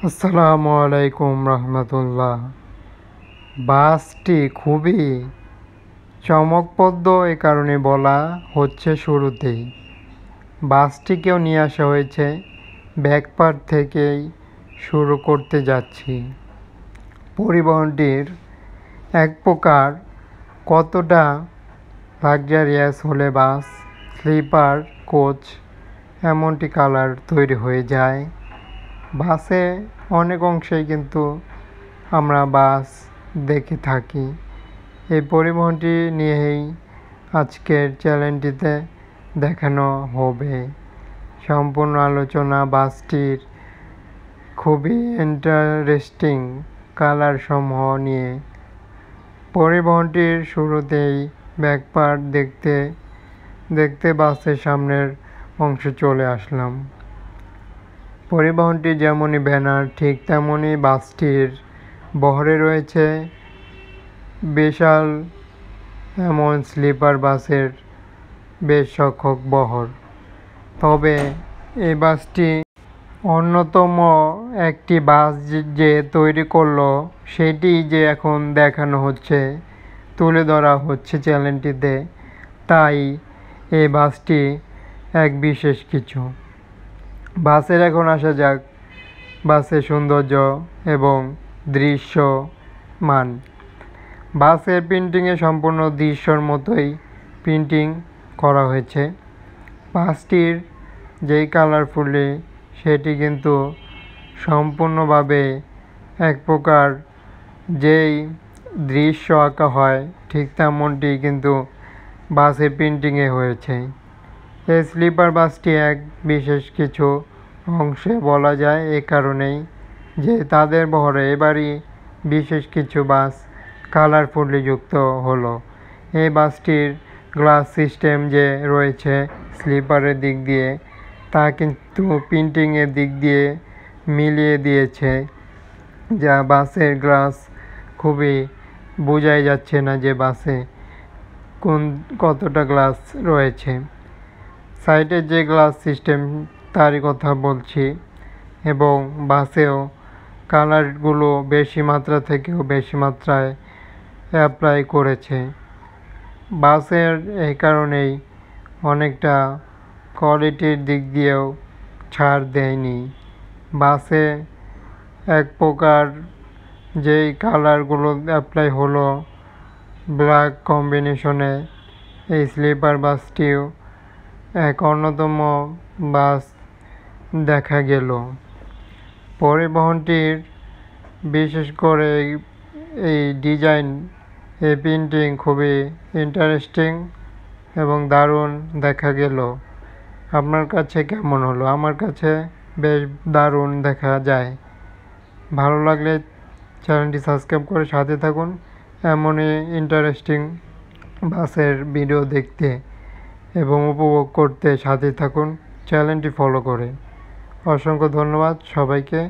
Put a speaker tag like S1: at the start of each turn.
S1: আসসালামু আলাইকুম রহমতুল্লাহ। বাসটি খুবই চমকপ্রদ এ কারণে বলা হচ্ছে শুরুতেই। বাসটিকেও নিয়ে আসা হয়েছে ব্যাকপার্ট থেকেই শুরু করতে যাচ্ছি। পরিবহনটির এক প্রকার কতটা লাক্সারিয়াস হলে বাস স্লিপার কোচ এমনটি কালার তৈরি হয়ে যায়। বাসে অনেক অংশেই কিন্তু আমরা বাস দেখে থাকি। এই পরিবহনটি নিয়েই আজকের চ্যানেলটিতে দেখানো হবে। সম্পূর্ণ আলোচনা বাসটির খুবই ইন্টারেস্টিং কালার সমূহ নিয়ে। পরিবহনটির শুরুতেই ব্যাকপার্ট দেখতে দেখতে বাসের সামনের অংশ চলে আসলাম। পরিবহনটি যেমনই ব্যানার ঠিক তেমনই বাসটির বহরে রয়েছে বিশাল এমন স্লিপার বাসের বেশ সংখ্যক বহর। তবে এই বাসটি অন্যতম একটি বাস যে তৈরি করলো সেটি যে এখন দেখানো হচ্ছে, তুলে ধরা হচ্ছে চ্যানেলটিতে, তাই এই বাসটি এক বিশেষ কিছু। বাসের এখন আসা যাক বাসের সৌন্দর্য এবং দৃশ্যমান। বাসের প্রিন্টিংয়ে সম্পূর্ণ দৃশ্যর মতোই প্রিন্টিং করা হয়েছে। বাসটির যেই কালারফুলি সেটি কিন্তু সম্পূর্ণভাবে এক প্রকার যেই দৃশ্য আঁকা হয় ঠিক তেমনটি কিন্তু বাসের প্রিন্টিংয়ে হয়েছে। এই স্লিপার বাসটি এক বিশেষ কিছু অংশে বলা যায় এ কারণেই যে তাদের বহরে এবারই বিশেষ কিছু বাস কালারফুলি যুক্ত হলো। এই বাসটির গ্লাস সিস্টেম যে রয়েছে স্লিপারের দিক দিয়ে তা কিন্তু প্রিন্টিংয়ের দিক দিয়ে মিলিয়ে দিয়েছে, যা বাসের গ্লাস খুবই বোঝাই যাচ্ছে না যে বাসে কতটা গ্লাস রয়েছে। সাইডের যে গ্লাস সিস্টেম তারই কথা বলছি, এবং বাসেও কালারগুলো বেশি মাত্রা থেকেও বেশি মাত্রায় অ্যাপ্লাই করেছে। বাসের এই কারণেই অনেকটা কোয়ালিটির দিক দিয়েও ছাড় দেয়নি। বাসে এক প্রকার যেই কালারগুলো অ্যাপ্লাই হলো ব্ল্যাক কম্বিনেশনে, এই স্লিপার বাসটিও এক অন্যতম বাস দেখা গেল। পরিবহনটির বিশেষ করে এই ডিজাইন, এই প্রিন্টিং খুবই ইন্টারেস্টিং এবং দারুণ দেখা গেল। আপনার কাছে কেমন হলো? আমার কাছে বেশ দারুণ দেখা যায়। ভালো লাগলে চ্যানেলটি সাবস্ক্রাইব করে সাথে থাকুন এমনই ইন্টারেস্টিং বাসের ভিডিও দেখতে এবং উপভোগ করতে সাথে থাকুন চ্যানেলটি ফলো করে। অসংখ্য ধন্যবাদ সবাইকে।